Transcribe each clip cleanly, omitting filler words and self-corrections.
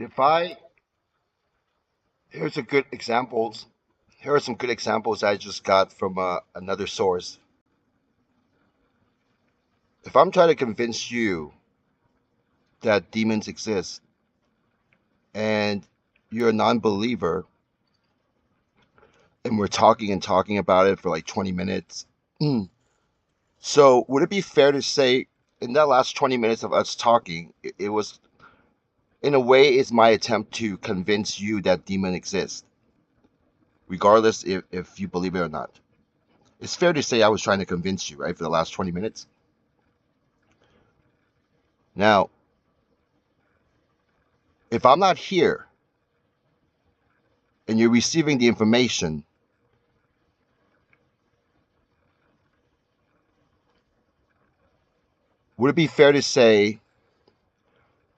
If I here's a good examples. Here are some good examples I just got from another source. If I'm trying to convince you that demons exist and you're a non-believer, and we're talking and talking about it for like 20 minutes, so would it be fair to say in that last 20 minutes of us talking, it was in a way is my attempt to convince you that demon exists, regardless if you believe it or not. It's fair to say I was trying to convince you, right, for the last 20 minutes. Now, if I'm not here and you're receiving the information, would it be fair to say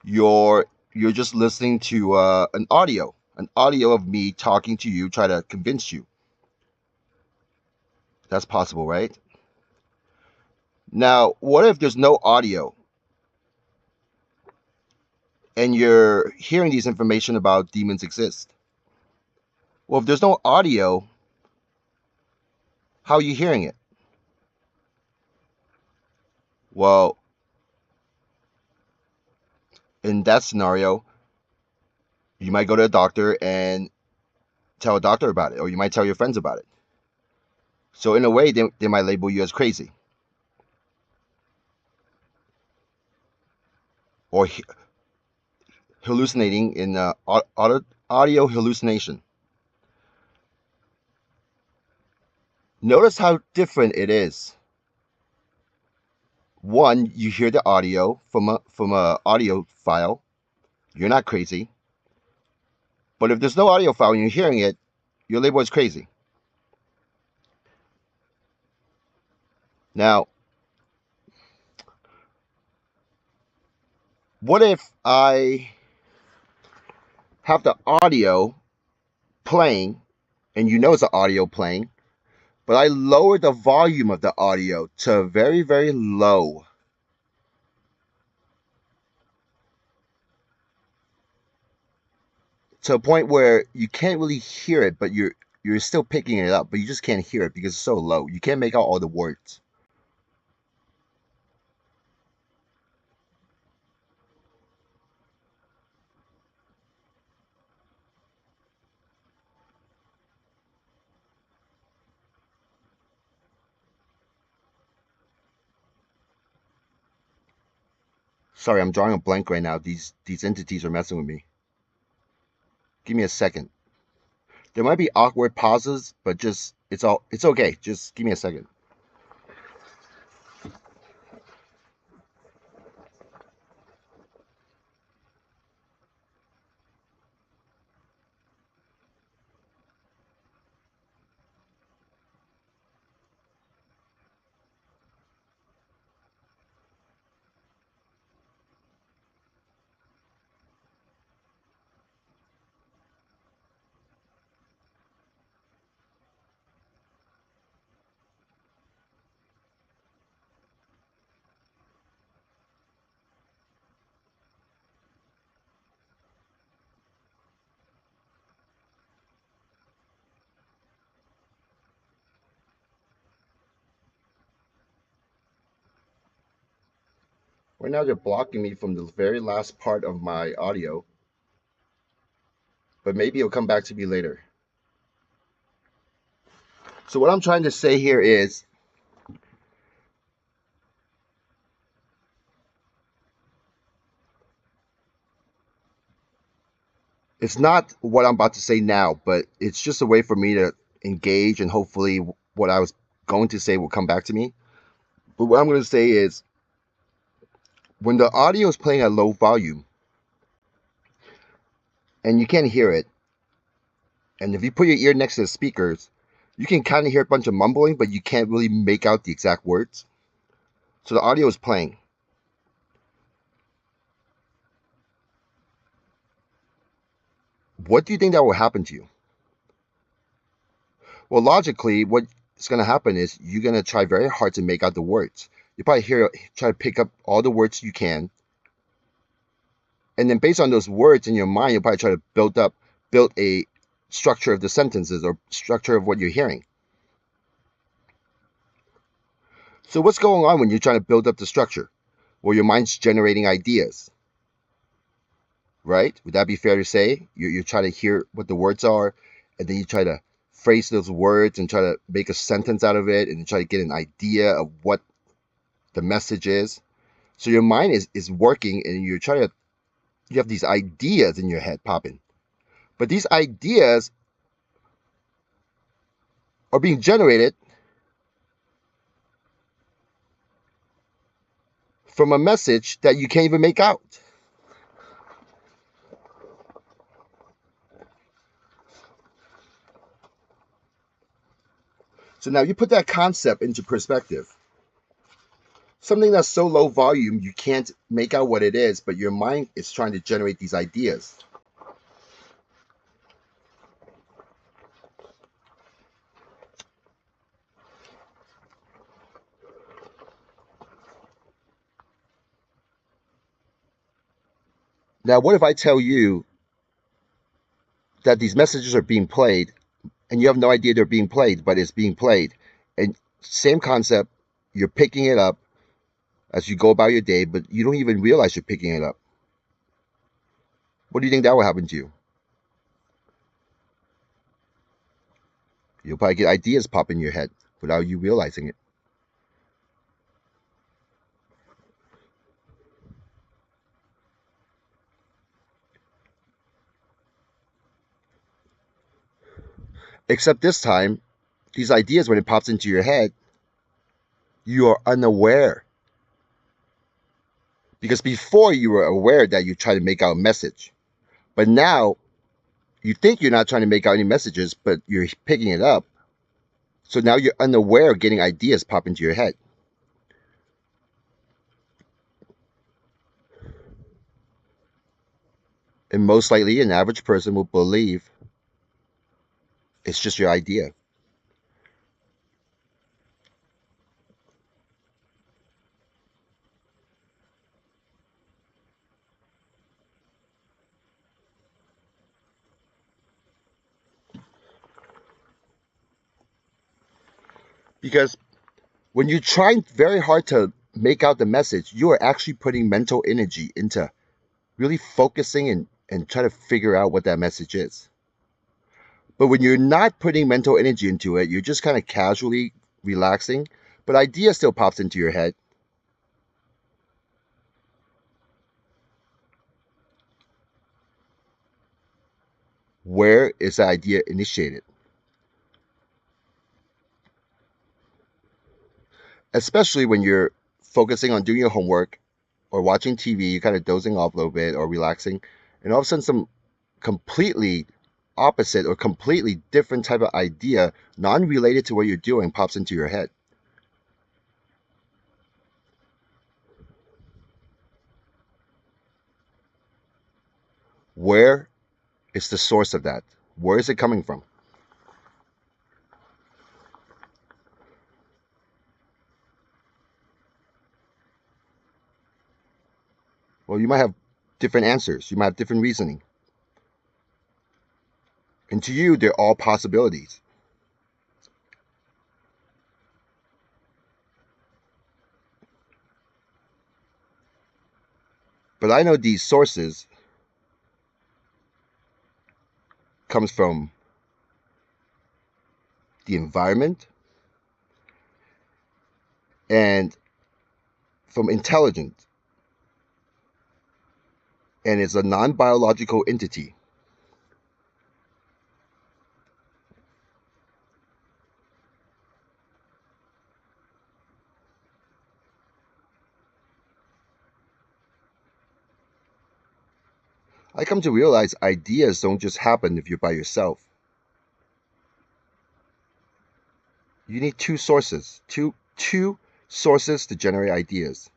you're just listening to an audio of me talking to you, try to convince you? That's possible, right? Now, what if there's no audio and you're hearing these information about demons exist? Well, if there's no audio, how are you hearing it? Well, in that scenario, you might go to a doctor and tell a doctor about it, or you might tell your friends about it. So in a way, they might label you as crazy or hallucinating in audio hallucination. Notice how different it is. One, you hear the audio from a audio file. You're not crazy. But if there's no audio file and you're hearing it, you're labeled as crazy. Now, what if I have the audio playing, and you know it's the audio playing, but I lower the volume of the audio to very, very low. To a point where you can't really hear it, but you're still picking it up, but you just can't hear it because it's so low. You can't make out all the words. Sorry, I'm drawing a blank right now. These entities are messing with me. Give me a second. There might be awkward pauses, but just it's okay. Just give me a second. Right now they're blocking me from the very last part of my audio, but maybe it'll come back to me later. So what I'm trying to say here is it's not what I'm about to say now, but it's just a way for me to engage and hopefully what I was going to say will come back to me. But what I'm going to say is when the audio is playing at low volume and you can't hear it, and if you put your ear next to the speakers, you can kind of hear a bunch of mumbling, but you can't really make out the exact words. So the audio is playing. What do you think that will happen to you? Well, logically, what's going to happen is you're going to try very hard to make out the words. You probably try to pick up all the words you can, And then based on those words in your mind, you'll probably try to build a structure of the sentences or structure of what you're hearing. So what's going on when you're trying to build up the structure? Well, your mind's generating ideas, right? Would that be fair to say? You try to hear what the words are, and then you try to phrase those words and try to make a sentence out of it, and you try to get an idea of what the message is. So your mind is working, and you have these ideas in your head popping. But these ideas are being generated from a message that you can't even make out. So now you put that concept into perspective. Something that's so low volume you can't make out what it is, but your mind is trying to generate these ideas. Now, what if I tell you that these messages are being played and you have no idea they're being played, but it's being played? And same concept, you're picking it up as you go about your day, but you don't even realize you're picking it up. What do you think that will happen to you? You'll probably get ideas pop in your head without you realizing it. Except this time, these ideas, when it pops into your head, you are unaware. Because before you were aware that you try to make out a message. But now you think you're not trying to make out any messages, but you're picking it up. So now you're unaware of getting ideas pop into your head. And most likely an average person will believe it's just your idea. Because when you try very hard to make out the message, you are actually putting mental energy into really focusing and trying to figure out what that message is. But when you're not putting mental energy into it, you're just kind of casually relaxing, but idea still pops into your head. Where is the idea initiated? Especially when you're focusing on doing your homework or watching TV, you're kind of dozing off a little bit or relaxing, and all of a sudden some completely opposite or completely different type of idea, non-related to what you're doing, pops into your head. Where is the source of that? Where is it coming from? Well, you might have different answers. You might have different reasoning. And to you, they're all possibilities. But I know these sources comes from the environment and from intelligence. And it's a non-biological entity. I come to realize ideas don't just happen if you're by yourself. You need two sources, two sources to generate ideas.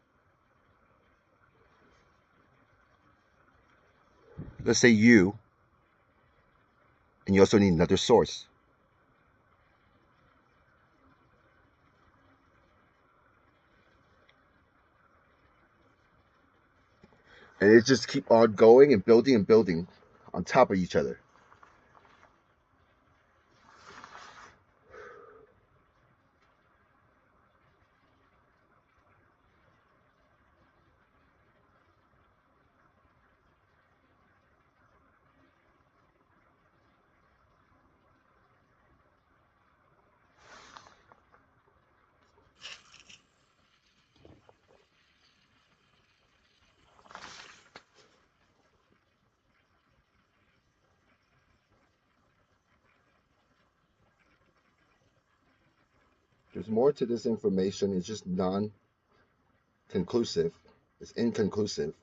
Let's say you, and you also need another source. And it just keep on going and building on top of each other. There's more to this information. It's just non-conclusive. It's inconclusive.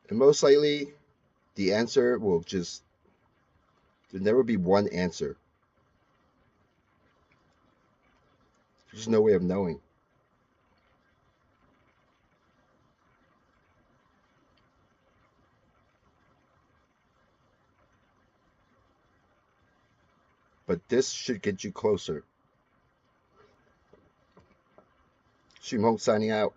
And most likely, the answer will just, there'll never be one answer. There's no way of knowing. But this should get you closer. Shimhong signing out.